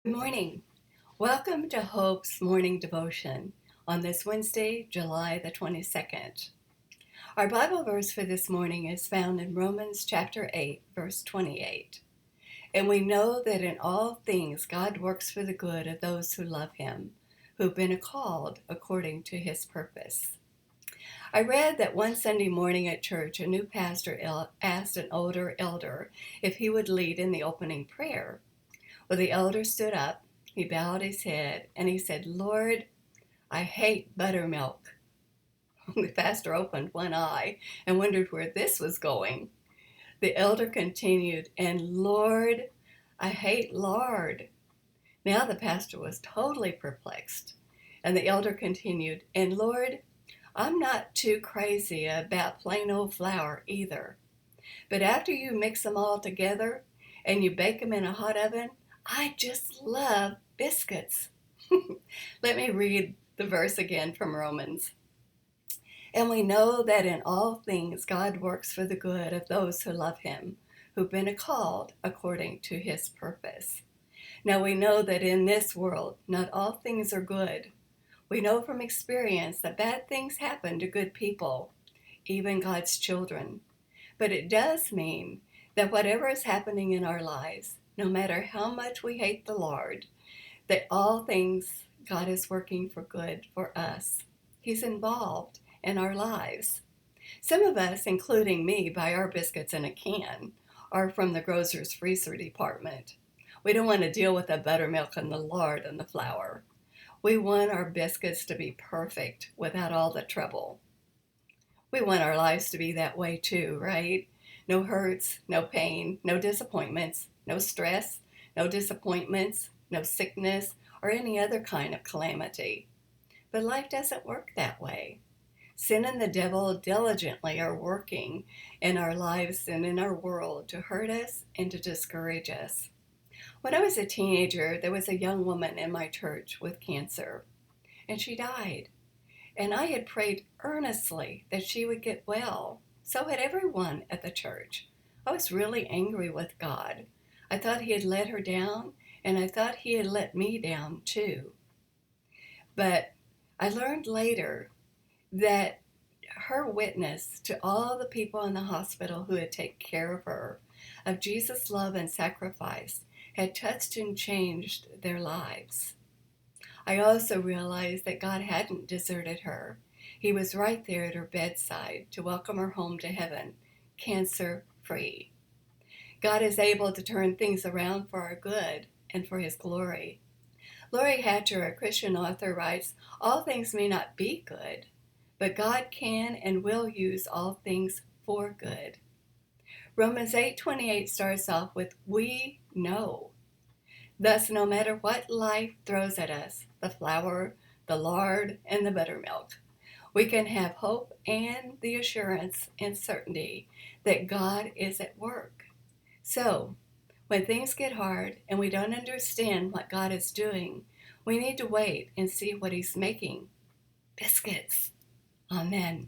Good morning. Welcome to Hope's Morning Devotion on this Wednesday, July the 22nd. Our Bible verse for this morning is found in Romans chapter 8, verse 28. And we know that in all things God works for the good of those who love him, who've been called according to his purpose. I read that one Sunday morning at church, a new pastor asked an older elder if he would lead in the opening prayer. Well, the elder stood up, he bowed his head, and he said, "Lord, I hate buttermilk." The pastor opened one eye and wondered where this was going. The elder continued, "And Lord, I hate lard." Now the pastor was totally perplexed. And the elder continued, "And Lord, I'm not too crazy about plain old flour either. But after you mix them all together and you bake them in a hot oven, I just love biscuits." Let me read the verse again from Romans. And we know that in all things God works for the good of those who love him, who've been called according to his purpose. Now we know that in this world, not all things are good. We know from experience that bad things happen to good people, even God's children. But it does mean that whatever is happening in our lives, no matter how much we hate the Lord, that all things God is working for good for us. He's involved in our lives. Some of us, including me, buy our biscuits in a can or from the grocer's freezer department. We don't want to deal with the buttermilk and the lard and the flour. We want our biscuits to be perfect without all the trouble. We want our lives to be that way too, right? No hurts, no pain, no disappointments, no stress, no disappointments, no sickness, or any other kind of calamity. But life doesn't work that way. Sin and the devil diligently are working in our lives and in our world to hurt us and to discourage us. When I was a teenager, there was a young woman in my church with cancer, and she died. And I had prayed earnestly that she would get well. So had everyone at the church. I was really angry with God. I thought he had let her down, and I thought he had let me down too. But I learned later that her witness to all the people in the hospital who had taken care of her, of Jesus' love and sacrifice, had touched and changed their lives. I also realized that God hadn't deserted her. He was right there at her bedside to welcome her home to heaven, cancer-free. God is able to turn things around for our good and for his glory. Lori Hatcher, a Christian author, writes, "All things may not be good, but God can and will use all things for good." Romans 8:28 starts off with, "We know." Thus, no matter what life throws at us, the flour, the lard, and the buttermilk, we can have hope and the assurance and certainty that God is at work. So, when things get hard and we don't understand what God is doing, we need to wait and see what he's making. Biscuits. Amen.